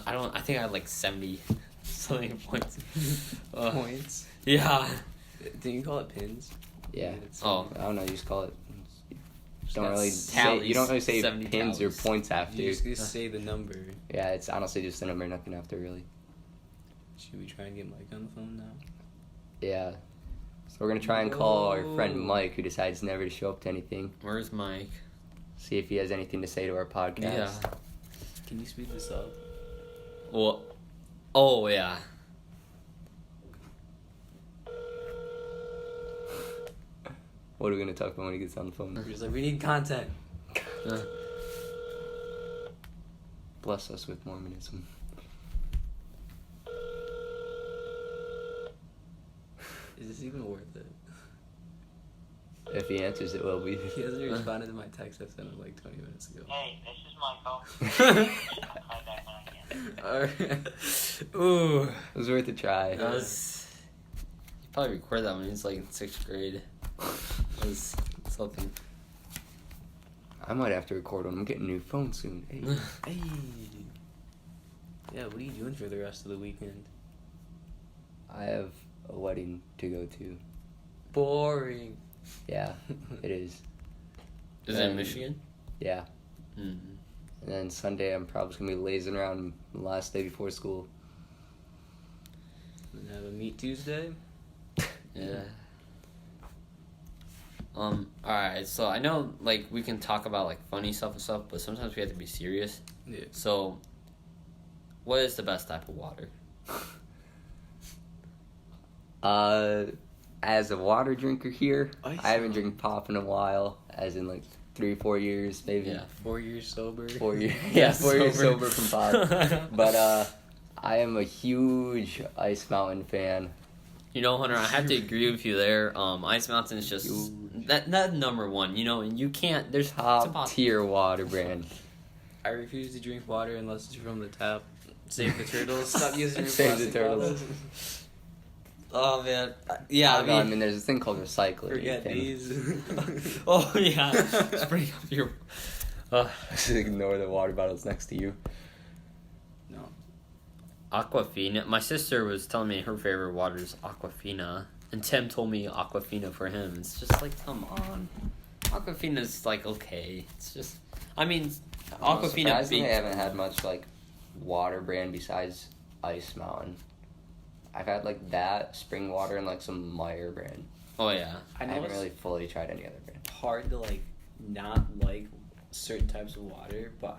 I think I had like 70 something points. Points? Yeah. Didn't you call it pins? Yeah. Oh. I don't know. You just call it. Just Don't really tallies, say. You don't really say 70 pins tallies. or points after. You just say the number. Yeah, it's honestly just the number, nothing after, really. Should we try and get Mike on the phone now? Yeah. So we're gonna try and call our friend Mike, who decides never to show up to anything. Where's Mike? See if he has anything to say to our podcast. Yeah. Can you speed this up? Well, oh yeah. What are we gonna talk about when he gets on the phone? We're just like, we need content. Bless us with Mormonism. Is this even worth it? If he answers, it will be. He hasn't responded to my text I sent him like 20 minutes ago. Hey, this is Michael. I'll call back when I can. Alright. Ooh. It was worth a try. That was. You probably recorded that when he was like in 6th grade. That was something. I might have to record one. I'm getting a new phone soon. Hey. Hey. Yeah, what are you doing for the rest of the weekend? I have a wedding to go to. Boring. Yeah, it is. Is it in Michigan? Yeah. Mm-hmm. And then Sunday, I'm probably just gonna be lazing around the last day before school. And have a meet Tuesday. Yeah. Alright, so I know, like, we can talk about, like, funny stuff and stuff, but sometimes we have to be serious. Yeah. So, what is the best type of water? As a water drinker here, Ice I haven't drank pop in a while, as in like 3-4 years, maybe. Yeah. 4 years sober. 4 years. Yeah, 4 years sober from pop. But I am a huge Ice Mountain fan. You know, Hunter, I have to agree with you there. Ice Mountain is just that number one. You know, and you can't. There's Top tier water brand. I refuse to drink water unless it's from the tap. Save the turtles. Stop using your Save the plastic turtles. bottles. Oh man, yeah. I mean, there's a thing called recycling. Forget these. Oh yeah. Just bring up your. Just ignore the water bottles next to you. No. Aquafina. My sister was telling me her favorite water is Aquafina, and Tim told me Aquafina for him. It's just like, come on, Aquafina's like okay. It's just, I mean, Aquafina. I haven't had much like water brand besides Ice Mountain. I've had like that spring water and like some Meyer brand. Oh yeah. I haven't really fully tried any other brand. Hard to like not like certain types of water, but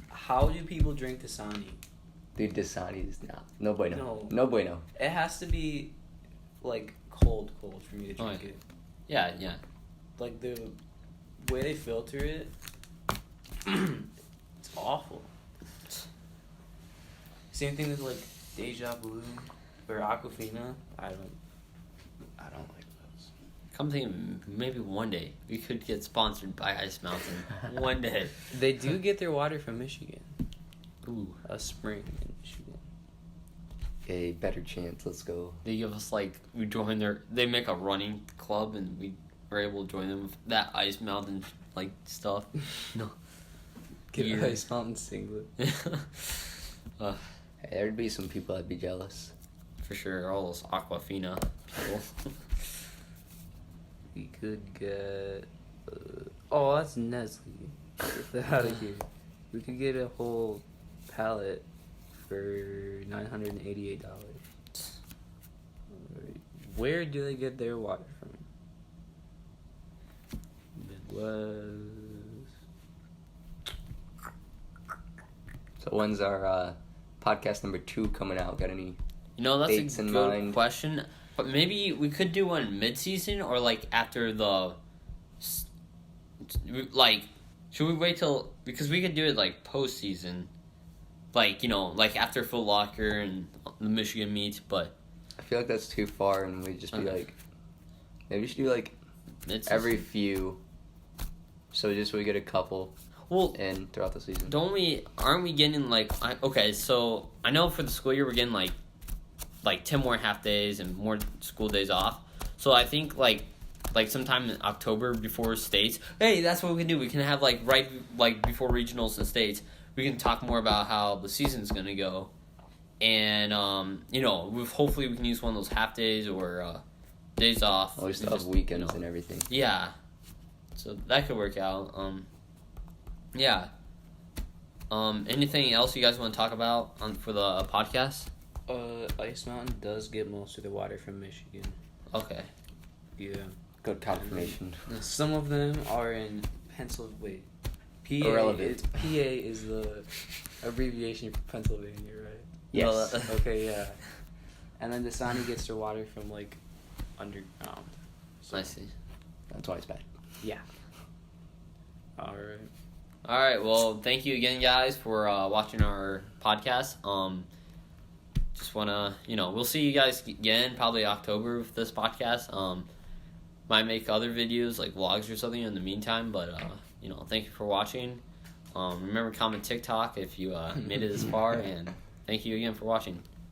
how do people drink Dasani? Dude, Dasani is not. No bueno. No. No bueno. It has to be like cold for me to drink it. Yeah, yeah. Like the way they filter it, it's awful. Same thing with like Deja Blue or Aquafina. I don't like those. Come think, maybe one day we could get sponsored by Ice Mountain. One day. They do get their water from Michigan. Ooh. A spring in Michigan. A better chance. Let's go. They give us like they make a running club and we were able to join them with that Ice Mountain like stuff. No. Get Gear. an Ice Mountain singlet. Hey, there'd be some people that'd be jealous. For sure, all those Aquafina people. We could get. Oh, that's Nestle. Get that out of here. We could get a whole pallet for $988. Where do they get their water from? Midwest. So when's our podcast number 2 coming out? Got any? You know, that's dates a in good mind? question. But maybe we could do one mid-season or like after the. Like, should we wait till, because we could do it like post-season, like, you know, like after Foot Locker and the Michigan meet, but I feel like that's too far, and we'd just be like, maybe we should do like mid-season. every few. So just we get a couple in throughout the season. Aren't we getting like, okay, so I know for the school year we're getting like 10 more half days and more school days off. So I think like sometime in October before states. Hey, that's what we can do. We can have right before regionals and states. we can talk more about how the season's gonna go, and hopefully we can use one of those half days or days off. We still have weekends and everything. Yeah, so that could work out. Yeah. Anything else you guys want to talk about for the podcast? Ice Mountain does get most of the water from Michigan. Okay. Yeah. Good confirmation. Some of them are in Pennsylvania. Wait. PA. Irrelevant. PA is the abbreviation for Pennsylvania, right? Yes. Okay, yeah. And then Dasani gets their water from, like, underground. I see. That's why it's bad. Yeah. Alright. Alright, well, thank you again, guys, for watching our podcast. Just want to, we'll see you guys again probably October with this podcast. Might make other videos, like vlogs or something in the meantime, but, thank you for watching. Remember, comment TikTok if you made it this far, and thank you again for watching.